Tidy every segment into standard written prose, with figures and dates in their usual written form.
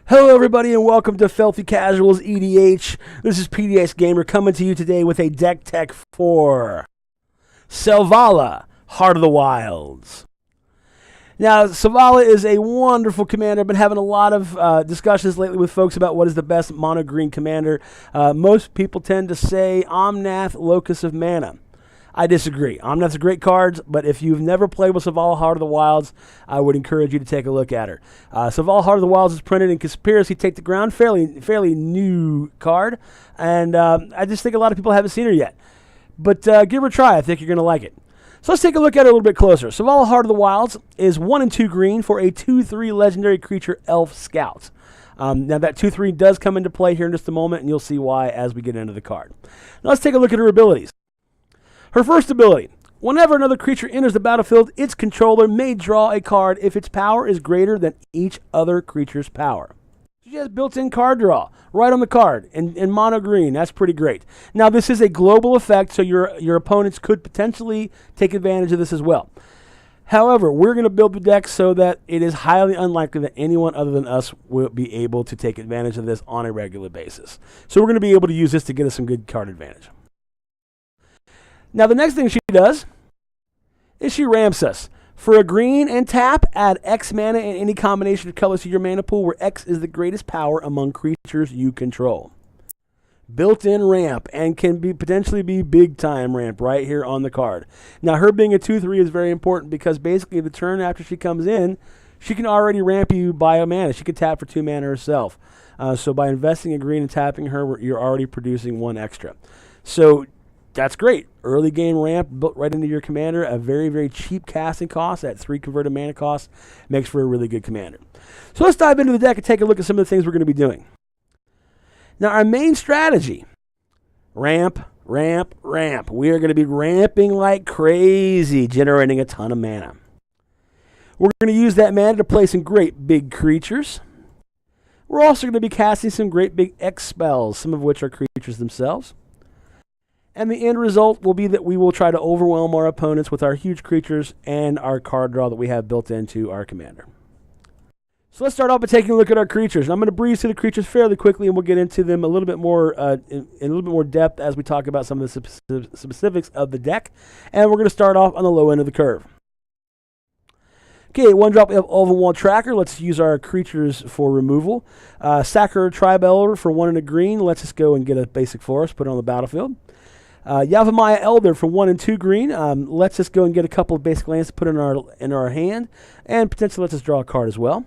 Hello everybody and welcome to Filthy Casuals EDH. This is PDX Gamer coming to you today with a deck tech for Selvala, Heart of the Wilds. Now, Selvala is a wonderful commander. I've been having a lot of discussions lately with folks about what is the best mono green commander. Most people tend to say Omnath, Locus of Mana. I disagree. Omnath's a great card, but if you've never played with Selvala Heart of the Wilds, I would encourage you to take a look at her. Selvala Heart of the Wilds is printed in Conspiracy Take the Ground, fairly new card, and I just think a lot of people haven't seen her yet. But give her a try. I think you're going to like it. So let's take a look at it a little bit closer. Selvala Heart of the Wilds is 1 and 2 green for a 2/3 legendary creature Elf Scout. Now that 2/3 does come into play here in just a moment, and you'll see why as we get into the card. Now let's take a look at her abilities. Her first ability, whenever another creature enters the battlefield, its controller may draw a card if its power is greater than each other creature's power. She has built-in card draw right on the card in mono green. That's pretty great. Now this is a global effect, so your opponents could potentially take advantage of this as well. However, we're going to build the deck so that it is highly unlikely that anyone other than us will be able to take advantage of this on a regular basis. So we're going to be able to use this to get us some good card advantage. Now, the next thing she does is she ramps us. For a green and tap, add X mana in any combination of colors to your mana pool where X is the greatest power among creatures you control. Built-in ramp, and can be potentially be big-time ramp right here on the card. Now, her being a 2/3 is very important because basically the turn after she comes in, she can already ramp you by a mana. She can tap for 2 mana herself. So by investing in green and tapping her, you're already producing 1 extra. So that's great. Early game ramp built right into your commander. A very, very cheap casting cost at 3 converted mana cost makes for a really good commander. So let's dive into the deck and take a look at some of the things we're going to be doing. Now our main strategy, ramp, ramp, ramp. We are going to be ramping like crazy, generating a ton of mana. We're going to use that mana to play some great big creatures. We're also going to be casting some great big X spells, some of which are creatures themselves. And the end result will be that we will try to overwhelm our opponents with our huge creatures and our card draw that we have built into our commander. So let's start off by taking a look at our creatures. And I'm going to breeze through the creatures fairly quickly, and we'll get into them a little bit more in a little bit more depth as we talk about some of the specifics of the deck. And we're going to start off on the low end of the curve. Okay, 1-drop Elvenwald Tracker. Let's use our creatures for removal. Sacker Tribe Elder for 1 and a green. Let's just go and get a basic forest, put it on the battlefield. Yavimaya Elder for 1 and 2 green. Let's just go and get a couple of basic lands to put in our hand, and potentially let's just draw a card as well.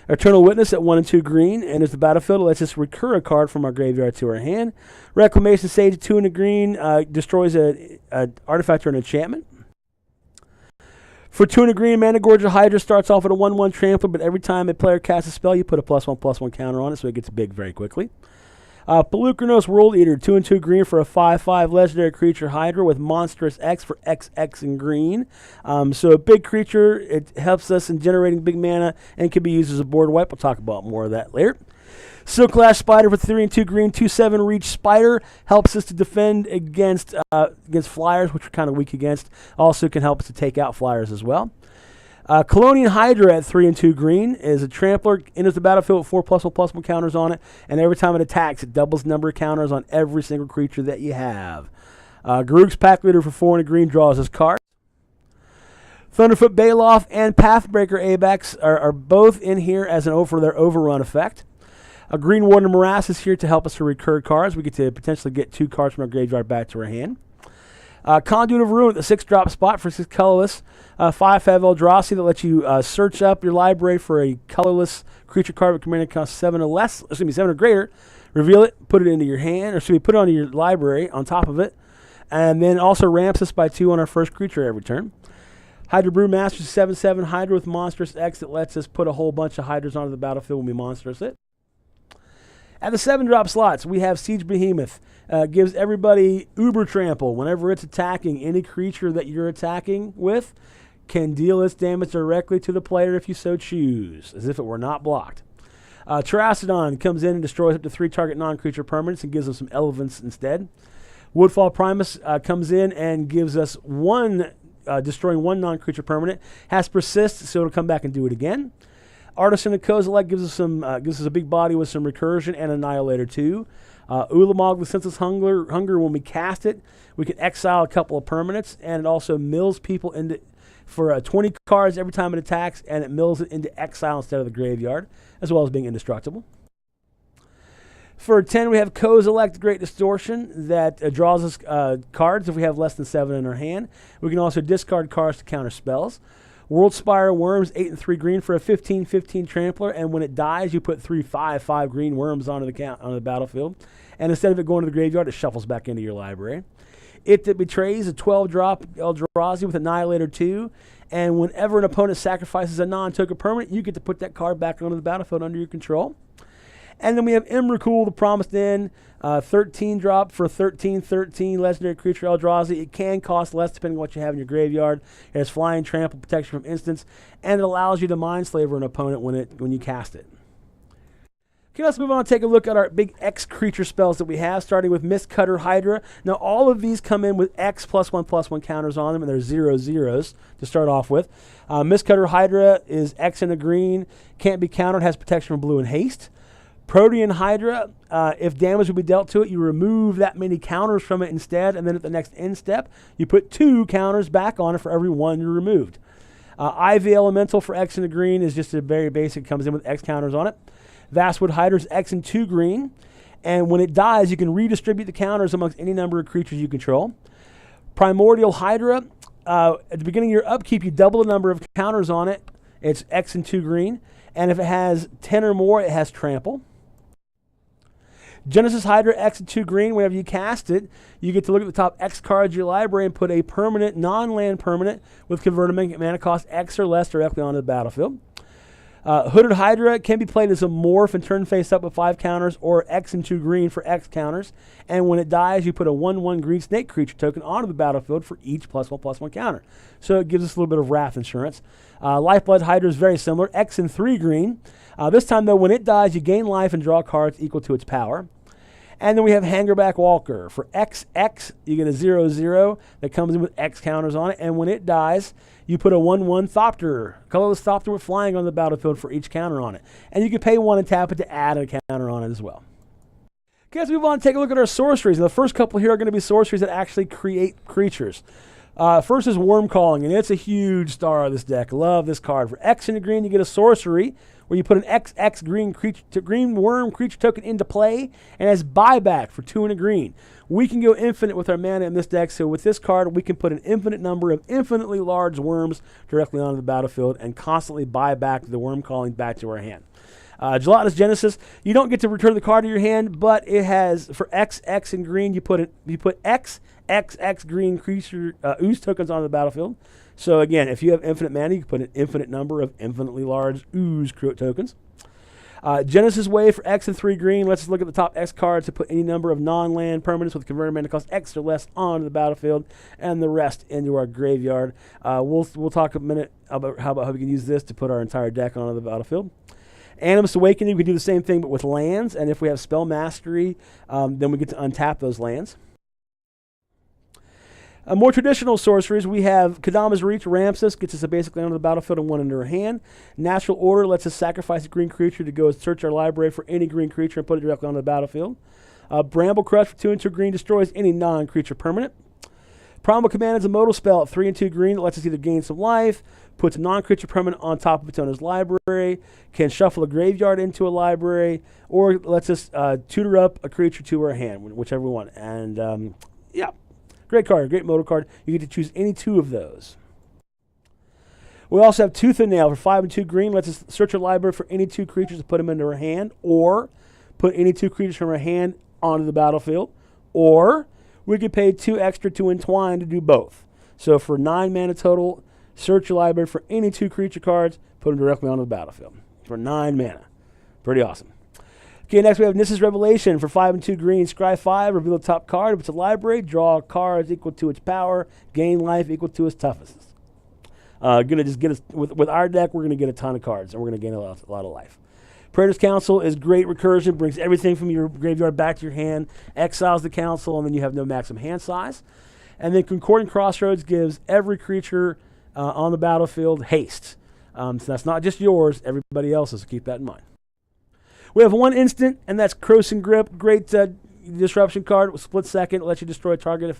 Eternal Witness at 1 and 2 green, and as the battlefield, let's just recur a card from our graveyard to our hand. Reclamation Sage at 2 and a green destroys an artifact or an enchantment. For 2 and a green, Mana Gorger Hydra starts off with a 1/1 trampler, but every time a player casts a spell, you put a +1/+1 counter on it, so it gets big very quickly. Pelucranos World Eater, 2 and 2 green for a 5/5 legendary creature Hydra with Monstrous X for XX in green. So a big creature, it helps us in generating big mana and can be used as a board wipe. We'll talk about more of that later. Silklash Spider for 3 and 2 green, 2/7 reach Spider helps us to defend against flyers, which we're kind of weak against. Also can help us to take out flyers as well. Colonian Hydra at 3 and 2 green is a trampler, enters the battlefield with 4+1/+1 counters on it, and every time it attacks, it doubles the number of counters on every single creature that you have. Garruk's Pack Leader for 4 and a green draws his card. Thunderfoot Baloth and Pathbreaker Abax are both in here as for their overrun effect. A Green Warden Morass is here to help us to recur cards. We get to potentially get 2 cards from our graveyard back to our hand. Conduit of Ruin, the 6-drop spot for 6 colorless. 5/5 Eldrazi that lets you search up your library for a colorless creature card with command cost 7 or greater. Reveal it, put it into your hand, put it onto your library on top of it. And then also ramps us by 2 on our first creature every turn. Hydra Brewmaster, 7/7 Hydra with Monstrous X that lets us put a whole bunch of Hydras onto the battlefield when we monstrous it. At the 7-drop slots, we have Siege Behemoth. Gives everybody Uber Trample. Whenever it's attacking, any creature that you're attacking with can deal its damage directly to the player if you so choose, as if it were not blocked. Terracodon comes in and destroys up to 3 target non-creature permanents and gives them some relevance instead. Woodfall Primus comes in and gives us destroying 1 non-creature permanent. Has Persist, so it'll come back and do it again. Artisan of Kozilek gives us a big body with some recursion and Annihilator 2. Ulamog, the Senseless Hunger, when we cast it, we can exile a couple of permanents, and it also mills people into for 20 cards every time it attacks, and it mills it into exile instead of the graveyard, as well as being indestructible. For 10, we have Kozilek, Great Distortion, that draws us cards if we have less than 7 in our hand. We can also discard cards to counter spells. World Spire Worms, 8 and 3 green for a 15/15 trampler, and when it dies, you put 3 5/5 green worms onto the battlefield. And instead of it going to the graveyard, it shuffles back into your library. It That Betrays, a 12-drop Eldrazi with Annihilator 2, and whenever an opponent sacrifices a non-token permanent, you get to put that card back onto the battlefield under your control. And then we have Emrakul, the Promised End, 13-drop for 13/13 legendary creature Eldrazi. It can cost less depending on what you have in your graveyard. It has flying, trample, protection from instants, and it allows you to Mindslaver an opponent when you cast it. Okay, let's move on and take a look at our big X creature spells that we have, starting with Mistcutter Hydra. Now, all of these come in with X +1/+1 counters on them, and they're 0/0s to start off with. Mistcutter Hydra is X and a green, can't be countered, has protection from blue and haste. Protean Hydra, if damage will be dealt to it, you remove that many counters from it instead, and then at the next end step, you put 2 counters back on it for every 1 you removed. Ivy Elemental for X and a green is just a very basic, comes in with X counters on it. Vastwood Hydra is X and 2 green, and when it dies, you can redistribute the counters amongst any number of creatures you control. Primordial Hydra, at the beginning of your upkeep, you double the number of counters on it. It's X and 2 green, and if it has 10 or more, it has trample. Genesis Hydra, X and 2 green. Whenever you cast it, you get to look at the top X cards of your library and put a permanent, non-land permanent with converted mana cost X or less directly onto the battlefield. Hooded Hydra can be played as a morph and turn face up with 5 counters, or X and 2 green for X counters. And when it dies, you put a 1/1 green snake creature token onto the battlefield for each +1/+1 counter. So it gives us a little bit of wrath insurance. Lifeblood Hydra is very similar, X and 3 green. This time, though, when it dies, you gain life and draw cards equal to its power. And then we have Hangerback Walker. For XX, you get a 0/0 that comes in with X counters on it. And when it dies, you put a 1/1 Thopter, colorless Thopter with flying on the battlefield for each counter on it. And you can pay 1 and tap it to add a counter on it as well. Okay, let's move on and take a look at our sorceries. And the first couple here are going to be sorceries that actually create creatures. First is Worm Calling, and it's a huge star of this deck. Love this card. For X and a green, you get a sorcery where you put an XX green worm creature token into play, and has buyback for 2 and a green. We can go infinite with our mana in this deck, so with this card, we can put an infinite number of infinitely large worms directly onto the battlefield and constantly buy back the Worm Calling back to our hand. Gelatinous Genesis, you don't get to return the card to your hand, but it has, for XX and green, you put XX green creature ooze tokens onto the battlefield. So again, if you have infinite mana, you can put an infinite number of infinitely large ooze tokens. Genesis Wave for X and 3 green. Let's just look at the top X cards to put any number of non-land permanents with converted mana cost X or less onto the battlefield, and the rest into our graveyard. We'll talk a minute about how we can use this to put our entire deck onto the battlefield. Animus Awakening, we can do the same thing but with lands, and if we have Spell Mastery, then we get to untap those lands. More traditional sorceries, we have Kadama's Reach. Ramses gets us a basic land on the battlefield and 1 into our hand. Natural Order lets us sacrifice a green creature to go search our library for any green creature and put it directly on the battlefield. Bramble Crush for 2 and 2 green destroys any non-creature permanent. Primal Command is a modal spell at 3 and 2 green that lets us either gain some life, puts a non-creature permanent on top of its owner's library, can shuffle a graveyard into a library, or lets us tutor up a creature to our hand, whichever we want. And yeah, great card, great modal card. You get to choose any 2 of those. We also have Tooth and Nail for 5 and 2 green. Lets us search our library for any 2 creatures to put them into our hand, or put any 2 creatures from our hand onto the battlefield, or we could pay 2 extra to Entwine to do both. So for 9 mana total, search your library for any 2 creature cards, put them directly onto the battlefield for 9 mana. Pretty awesome. Okay, next we have Nissa's Revelation for 5 and 2 green. Scry 5, reveal the top card. If it's a library, draw cards equal to its power, gain life equal to its toughness. Gonna just get us with our deck. We're gonna get a ton of cards, and we're gonna gain a lot of life. Praetor's Council is great recursion, brings everything from your graveyard back to your hand, exiles the council, and then you have no maximum hand size. And then Concordant Crossroads gives every creature on the battlefield haste. So that's not just yours, everybody else's, so keep that in mind. We have one instant, and that's Crossing Grip. Great disruption card with split second. Lets you destroy target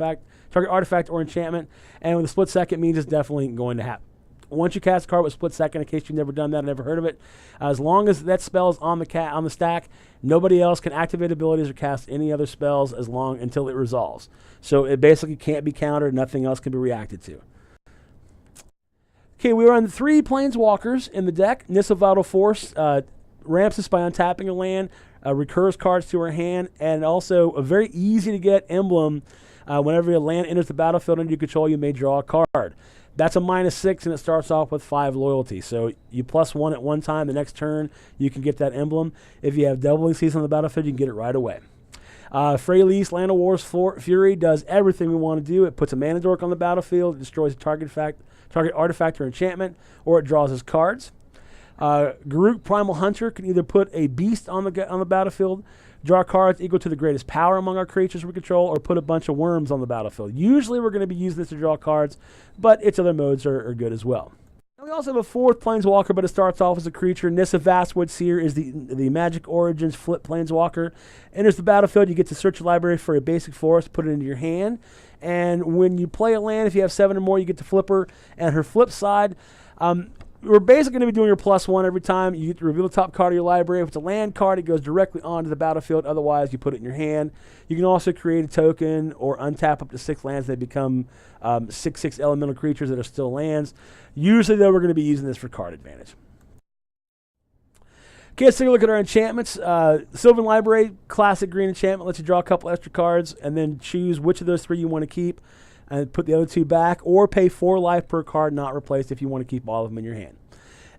artifact or enchantment. And with a split second means it's definitely going to happen. Once you cast a card with split second, in case you've never done that, never heard of it, as long as that spell is on the stack, nobody else can activate abilities or cast any other spells until it resolves. So it basically can't be countered. Nothing else can be reacted to. Okay, we run 3 Planeswalkers in the deck. Nissa Vital Force ramps us by untapping a land, recurs cards to her hand, and also a very easy to get emblem. Whenever a land enters the battlefield under your control, you may draw a card. That's a -6, and it starts off with 5 loyalty. So you +1 at one time. The next turn, you can get that emblem. If you have Doubling Season on the battlefield, you can get it right away. Freylease, Land of War's Fury, does everything we want to do. It puts a mana dork on the battlefield, it destroys a target artifact or enchantment, or it draws us cards. Garruk Primal Hunter can either put a beast on the battlefield, draw cards equal to the greatest power among our creatures we control, or put a bunch of worms on the battlefield. Usually we're going to be using this to draw cards, but its other modes are good as well. And we also have a 4th Planeswalker, but it starts off as a creature. Nissa Vastwood Seer is the Magic Origins flip Planeswalker. Enters the battlefield, you get to search your library for a basic forest, put it into your hand, and when you play a land, if you have 7 or more, you get to flip her. And her flip side, we're basically going to be doing your +1 every time. You get to reveal the top card of your library. If it's a land card, it goes directly onto the battlefield. Otherwise, you put it in your hand. You can also create a token or untap up to 6 lands. They become 6/6 elemental creatures that are still lands. Usually, though, we're going to be using this for card advantage. Okay, let's take a look at our enchantments. Sylvan Library, classic green enchantment, lets you draw a couple extra cards and then choose which of those 3 you want to keep and put the other 2 back, or pay 4 life per card not replaced if you want to keep all of them in your hand.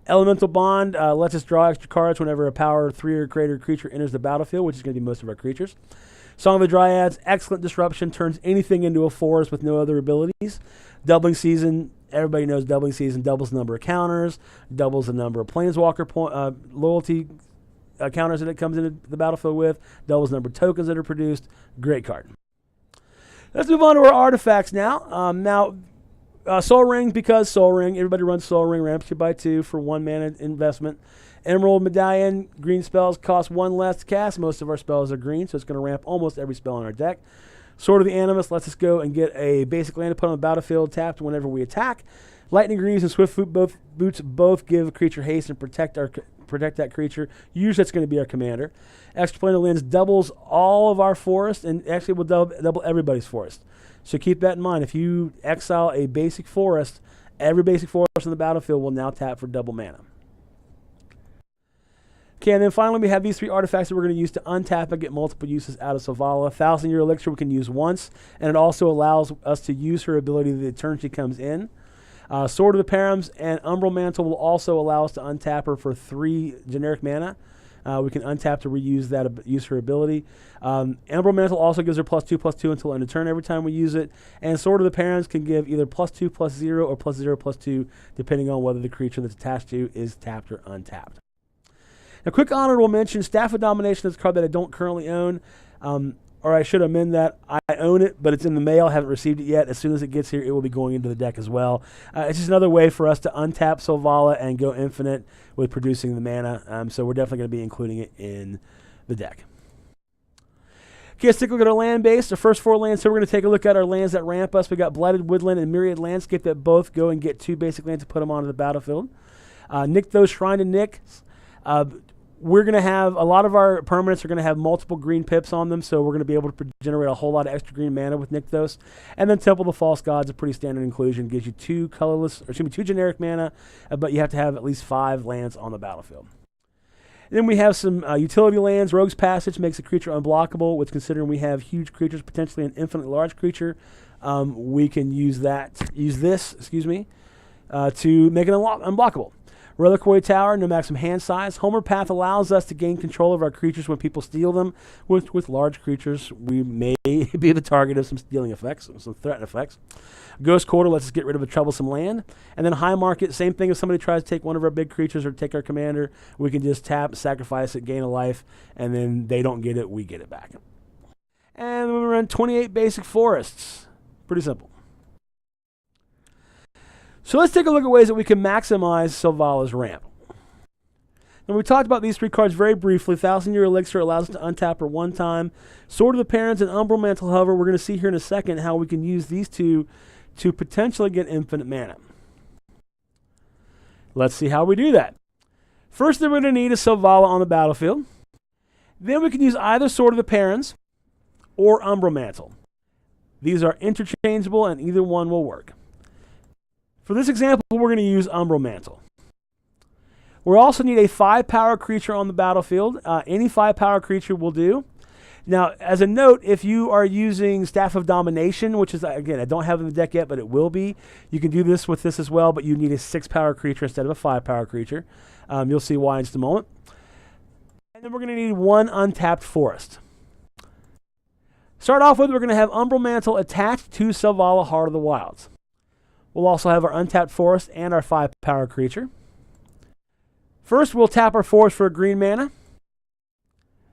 Elemental Bond lets us draw extra cards whenever a power 3 or greater creature enters the battlefield, which is going to be most of our creatures. Song of the Dryads, excellent disruption, turns anything into a forest with no other abilities. Doubling Season, everybody knows Doubling Season doubles the number of counters, doubles the number of Planeswalker loyalty counters that it comes into the battlefield with, doubles the number of tokens that are produced. Great card. Let's move on to our artifacts now. Soul Ring, because Soul Ring, everybody runs Soul Ring, ramps you by 2 for 1 mana investment. Emerald Medallion, green spells cost 1 less to cast. Most of our spells are green, so it's going to ramp almost every spell in our deck. Sword of the Animus lets us go and get a basic land to put on the battlefield tapped whenever we attack. Lightning Greaves and Swift Boots both give a creature haste and protect that creature. Usually that's going to be our commander. Extraplanar Lens doubles all of our forest, and actually will double everybody's forest. So keep that in mind. If you exile a basic forest, every basic forest on the battlefield will now tap for double mana. Okay, and then finally we have these 3 artifacts that we're going to use to untap and get multiple uses out of Selvala. 1,000-Year Elixir we can use once, and it also allows us to use her ability the turn she comes in. Sword of the Params and Umbral Mantle will also allow us to untap her for 3 generic mana. We can untap to reuse use her ability. Umbral Mantle also gives her +2/+2 until end of turn every time we use it. And Sword of the Parents can give either +2/+0 or +0/+2, depending on whether the creature that's attached to is tapped or untapped. Now, quick honorable mention, Staff of Domination is a card that I don't currently own. Or I should amend that. I own it, but it's in the mail. Haven't received it yet. As soon as it gets here, it will be going into the deck as well. It's just another way for us to untap Selvala and go infinite with producing the mana. So we're definitely going to be including it in the deck. Okay, let's take a look at our land base. The first 4 lands. So we're going to take a look at our lands that ramp us. We got Blighted Woodland and Myriad Landscape that both go and get 2 basic lands to put them onto the battlefield. Nykthos, Shrine to Nyx. We're going to have, a lot of our permanents are going to have multiple green pips on them, so we're going to be able to generate a whole lot of extra green mana with Nykthos. And then Temple of the False Gods, a pretty standard inclusion, gives you 2 generic mana, but you have to have at least 5 lands on the battlefield. And then we have some utility lands. Rogue's Passage makes a creature unblockable, which, considering we have huge creatures, potentially an infinitely large creature, we can use this to make it unblockable. Reliquary Tower, no maximum hand size. Homer Path allows us to gain control of our creatures when people steal them. With large creatures, we may be the target of some stealing effects, some threat effects. Ghost Quarter lets us get rid of a troublesome land. And then High Market, same thing. If somebody tries to take one of our big creatures or take our commander, we can just tap, sacrifice it, gain a life, and then they don't get it, we get it back. And we run 28 basic forests. Pretty simple. So let's take a look at ways that we can maximize Selvala's ramp. Now, we talked about these three cards very briefly. 1,000-Year Elixir allows us to untap her one time. Sword of the Parents and Umbral Mantle, however, we're going to see here in a second how we can use these two to potentially get infinite mana. Let's see how we do that. First thing we're going to need is Selvala on the battlefield. Then we can use either Sword of the Parents or Umbral Mantle. These are interchangeable and either one will work. For this example, we're going to use Umbral Mantle. We also need a 5-power creature on the battlefield. Any 5-power creature will do. Now, as a note, if you are using Staff of Domination, which is, again, I don't have it in the deck yet, but it will be, you can do this with this as well, but you need a 6-power creature instead of a 5-power creature. You'll see why in just a moment. And then we're going to need one untapped forest. Start off with, we're going to have Umbral Mantle attached to Selvala, Heart of the Wilds. We'll also have our untapped forest and our 5-power creature. First, we'll tap our forest for a green mana.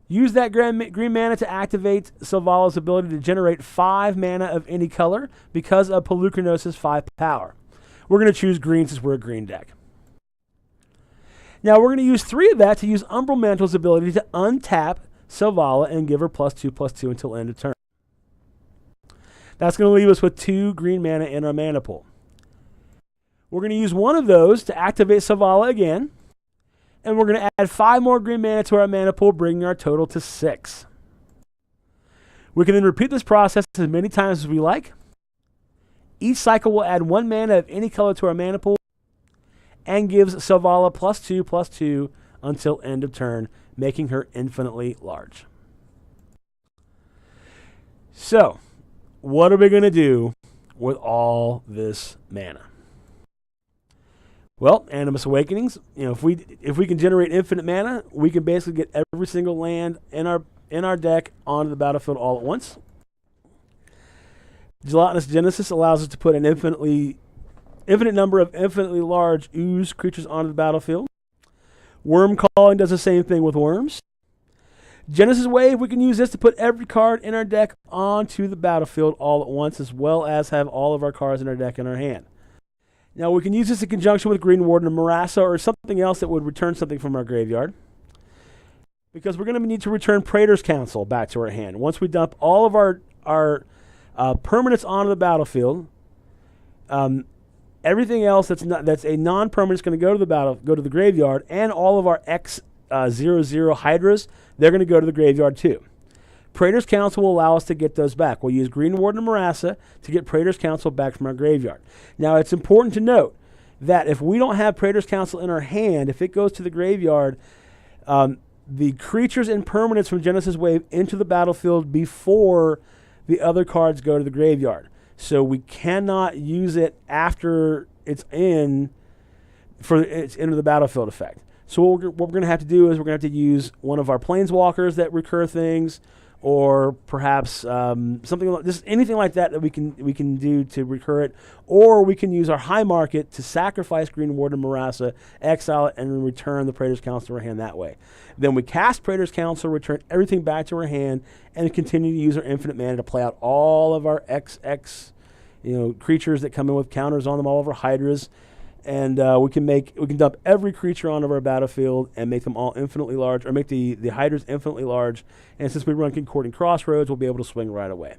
Use that green mana to activate Selvala's ability to generate 5 mana of any color because of Polukranos' 5 power. We're going to choose green since we're a green deck. Now, we're going to use 3 of that to use Umbral Mantle's ability to untap Selvala and give her +2/+2 until end of turn. That's going to leave us with 2 green mana in our mana pool. We're going to use one of those to activate Selvala again. And we're going to add 5 more green mana to our mana pool, bringing our total to 6. We can then repeat this process as many times as we like. Each cycle will add 1 mana of any color to our mana pool and gives Selvala +2/+2 until end of turn, making her infinitely large. So, what are we going to do with all this mana? Well, Animus Awakenings, if we can generate infinite mana, we can basically get every single land in our deck onto the battlefield all at once. Gelatinous Genesis allows us to put an infinite number of infinitely large ooze creatures onto the battlefield. Worm Calling does the same thing with worms. Genesis Wave, we can use this to put every card in our deck onto the battlefield all at once, as well as have all of our cards in our deck in our hand. Now, we can use this in conjunction with Green Warden and Marassa or something else that would return something from our graveyard. Because we're going to need to return Praetor's Council back to our hand. Once we dump all of our permanents onto the battlefield, everything else that's a non-permanent is going to go to the graveyard, and all of our X00 Hydras, they're going to go to the graveyard too. Praetor's Council will allow us to get those back. We'll use Green Warden and Marassa to get Praetor's Council back from our graveyard. Now, it's important to note that if we don't have Praetor's Council in our hand, if it goes to the graveyard, the creatures and permanents from Genesis Wave into the battlefield before the other cards go to the graveyard. So we cannot use it after it's in for its into the battlefield effect. So what we're going to have to do is we're going to have to use one of our Planeswalkers that recur things, or perhaps something like just anything like that we can do to recur it, or we can use our High Market to sacrifice Green Warden and Marassa, exile it, and then return the Praetor's Council to our hand that way. Then we cast Praetor's Council, return everything back to our hand, and continue to use our infinite mana to play out all of our XX creatures that come in with counters on them, all of our Hydras. And we can dump every creature onto our battlefield and make them all infinitely large, or make the Hydras infinitely large. And since we run Concordant Crossroads, we'll be able to swing right away.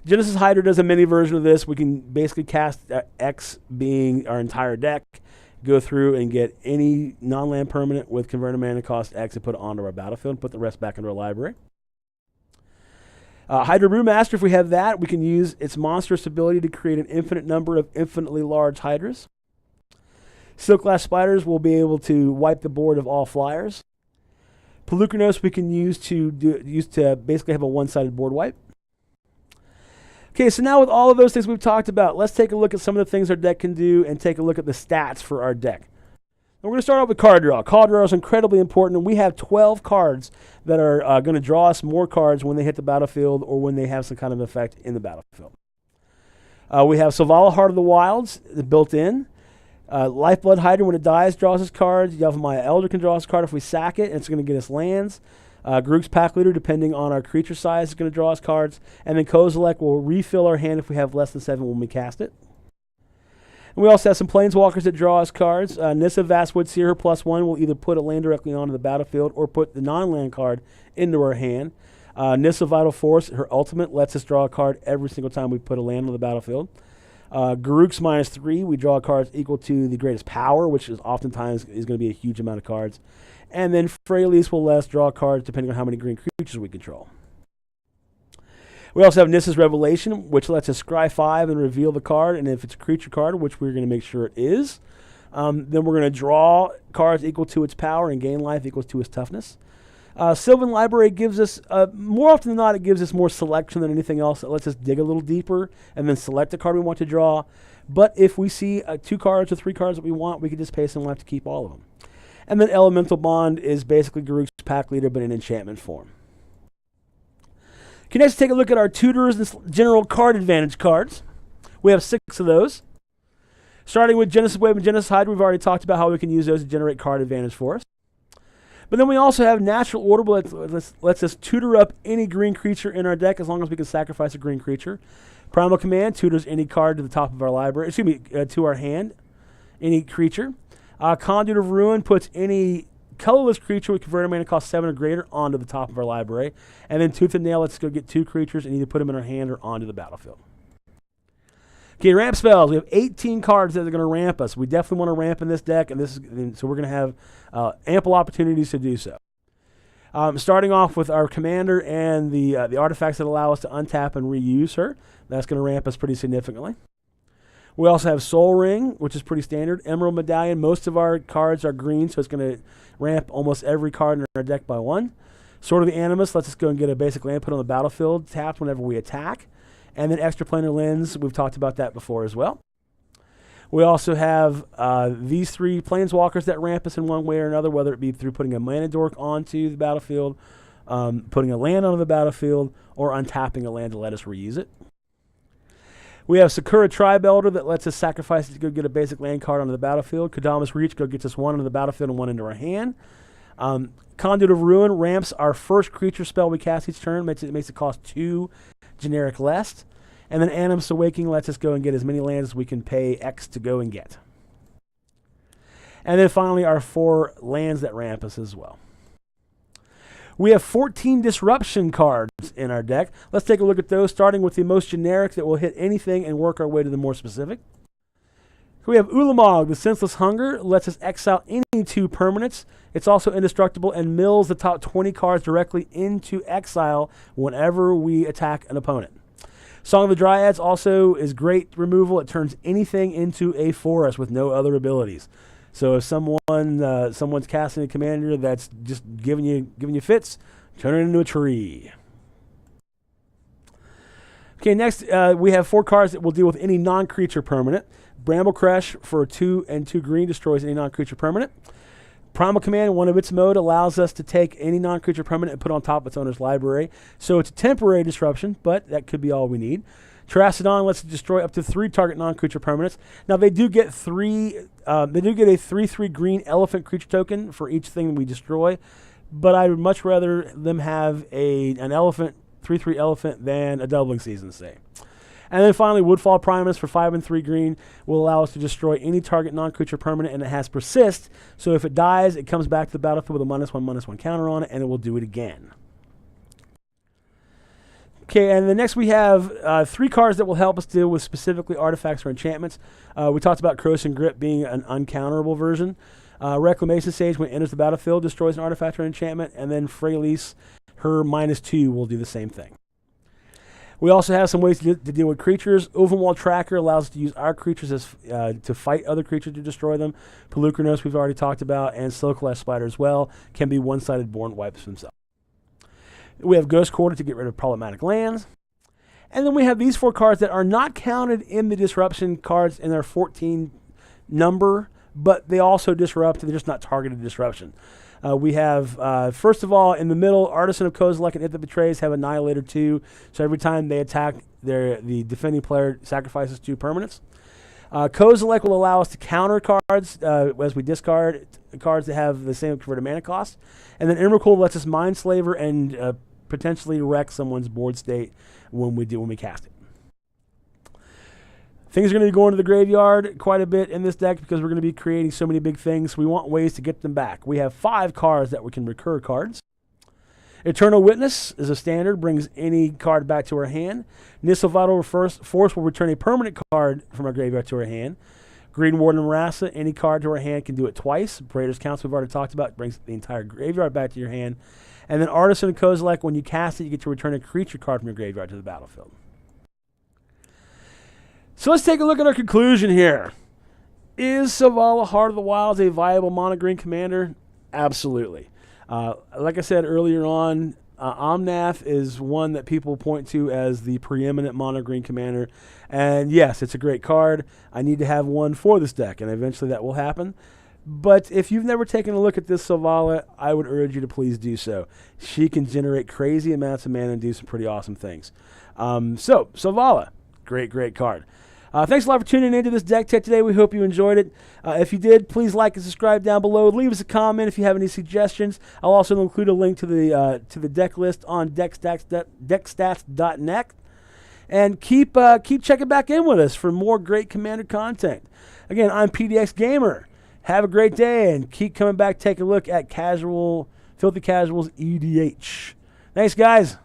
Genesis Hydra does a mini version of this. We can basically cast X being our entire deck, go through and get any non-land permanent with converted mana cost X and put it onto our battlefield and put the rest back into our library. Hydra Brewmaster, if we have that, we can use its monstrous ability to create an infinite number of infinitely large Hydras. Silk Glass Spiders will be able to wipe the board of all flyers. Polukranos we can use to basically have a one-sided board wipe. Okay, so now with all of those things we've talked about, let's take a look at some of the things our deck can do and take a look at the stats for our deck. We're going to start out with card draw. Card draw is incredibly important, and we have 12 cards that are going to draw us more cards when they hit the battlefield or when they have some kind of effect in the battlefield. We have Selvala, Heart of the Wilds built in. Lifeblood Hydra, when it dies, draws us cards. Yavimaya Elder can draw us a card if we sack it, and it's going to get us lands. Grook's Pack Leader, depending on our creature size, is going to draw us cards. And then Kozilek will refill our hand if we have less than 7 when we cast it. And we also have some Planeswalkers that draw us cards. Nissa Vastwood Seer, +1, will either put a land directly onto the battlefield or put the non-land card into our hand. Nissa Vital Force, her ultimate, lets us draw a card every single time we put a land on the battlefield. Garruk's -3, we draw cards equal to the greatest power, which is oftentimes is going to be a huge amount of cards. And then Freyalise will let us draw cards depending on how many green creatures we control. We also have Nissa's Revelation, which lets us scry 5 and reveal the card. And if it's a creature card, which we're going to make sure it is, then we're going to draw cards equal to its power and gain life equals to its toughness. Sylvan Library gives us, more often than not, it gives us more selection than anything else. It lets us dig a little deeper and then select the card we want to draw. But if we see 2 cards or 3 cards that we want, we can just pay some life to keep all of them. And then Elemental Bond is basically Garruk's pack leader, but in enchantment form. Okay, next take a look at our tutors and general card advantage cards. We have 6 of those. Starting with Genesis Wave and Genesis Hydra, we've already talked about how we can use those to generate card advantage for us. But then we also have Natural Order, which lets us tutor up any green creature in our deck as long as we can sacrifice a green creature. Primal Command tutors any card to the top of our library, to our hand, any creature. Conduit of Ruin puts any colorless creature with converted mana cost 7 or greater onto the top of our library. And then Tooth and Nail lets us go get 2 creatures and either put them in our hand or onto the battlefield. Okay, ramp spells. We have 18 cards that are going to ramp us. We definitely want to ramp in this deck, and so we're going to have ample opportunities to do so. Starting off with our commander and the artifacts that allow us to untap and reuse her. That's going to ramp us pretty significantly. We also have Soul Ring, which is pretty standard. Emerald Medallion. Most of our cards are green, so it's going to ramp almost every card in our deck by 1. Sword of the Animus lets us go and get a basic land put on the battlefield, tapped whenever we attack. And then Extraplanar Lens, we've talked about that before as well. We also have these 3 Planeswalkers that ramp us in one way or another, whether it be through putting a Mana Dork onto the battlefield, putting a land onto the battlefield, or untapping a land to let us reuse it. We have Sakura Tribe Elder that lets us sacrifice it to go get a basic land card onto the battlefield. Kadamas Reach gets us 1 onto the battlefield and 1 into our hand. Conduit of Ruin ramps our first creature spell we cast each turn, makes it cost 2 generic less. And then Animus Awakening lets us go and get as many lands as we can pay X to go and get. And then finally our 4 lands that ramp us as well. We have 14 disruption cards in our deck. Let's take a look at those, starting with the most generic that will hit anything and work our way to the more specific. We have Ulamog, the Senseless Hunger, lets us exile any 2 permanents. It's also indestructible and mills the top 20 cards directly into exile whenever we attack an opponent. Song of the Dryads also is great removal. It turns anything into a forest with no other abilities. So if someone's casting a commander that's just giving you fits, turn it into a tree. Okay, next we have 4 cards that will deal with any non-creature permanent. Bramble Crash for 2 and 2 green destroys any non-creature permanent. Primal Command, one of its mode, allows us to take any non-creature permanent and put on top of its owner's library. So it's a temporary disruption, but that could be all we need. Terracodon lets it destroy up to 3 target non-creature permanents. Now they do get a 3/3 green elephant creature token for each thing we destroy, but I would much rather them have an elephant 3/3 elephant than a doubling season, say. And then finally, Woodfall Primus for 5 and 3 green will allow us to destroy any target non-creature permanent, and it has Persist. So if it dies, it comes back to the battlefield with a -1/-1 counter on it, and it will do it again. Okay, and then next we have 3 cards that will help us deal with specifically artifacts or enchantments. We talked about Corrosive Grip being an uncounterable version. Reclamation Sage, when it enters the battlefield, destroys an artifact or enchantment, and then Freyalise, her -2 will do the same thing. We also have some ways to deal with creatures. Ovenwall Tracker allows us to use our creatures as to fight other creatures to destroy them. Pelucranos, we've already talked about, and Silklash Spider as well, can be one-sided born wipes themselves. We have Ghost Quarter to get rid of problematic lands. And then we have these 4 cards that are not counted in the disruption cards in their 14 number, but they also disrupt. They're just not targeted disruption. We have, first of all, in the middle, Artisan of Kozilek and It That Betrays have Annihilator 2. So every time they attack, the defending player sacrifices 2 permanents. Kozilek will allow us to counter cards as we discard cards that have the same converted mana cost. And then Emrakul lets us Mindslaver and potentially wreck someone's board state when we cast it. Things are going to be going to the graveyard quite a bit in this deck because we're going to be creating so many big things. We want ways to get them back. We have 5 cards that we can recur cards. Eternal Witness is a standard, brings any card back to our hand. Nisselvato Force will return a permanent card from our graveyard to our hand. Green Warden Rasa, any card to our hand can do it twice. Praetor's Council we've already talked about, brings the entire graveyard back to your hand. And then Artisan Kozilek, when you cast it, you get to return a creature card from your graveyard to the battlefield. So let's take a look at our conclusion here. Is Selvala Heart of the Wilds a viable mono green commander? Absolutely. Like I said earlier on, Omnath is one that people point to as the preeminent mono green commander. And yes, it's a great card. I need to have one for this deck, and eventually that will happen. But if you've never taken a look at this Selvala, I would urge you to please do so. She can generate crazy amounts of mana and do some pretty awesome things. So, Selvala, great card. Thanks a lot for tuning into this deck tech today. We hope you enjoyed it. If you did, please like and subscribe down below. Leave us a comment if you have any suggestions. I'll also include a link to the deck list on deckstats.net. And keep checking back in with us for more great Commander content. Again, I'm PDX Gamer. Have a great day and keep coming back. Take a look at Filthy Casuals EDH. Thanks, guys.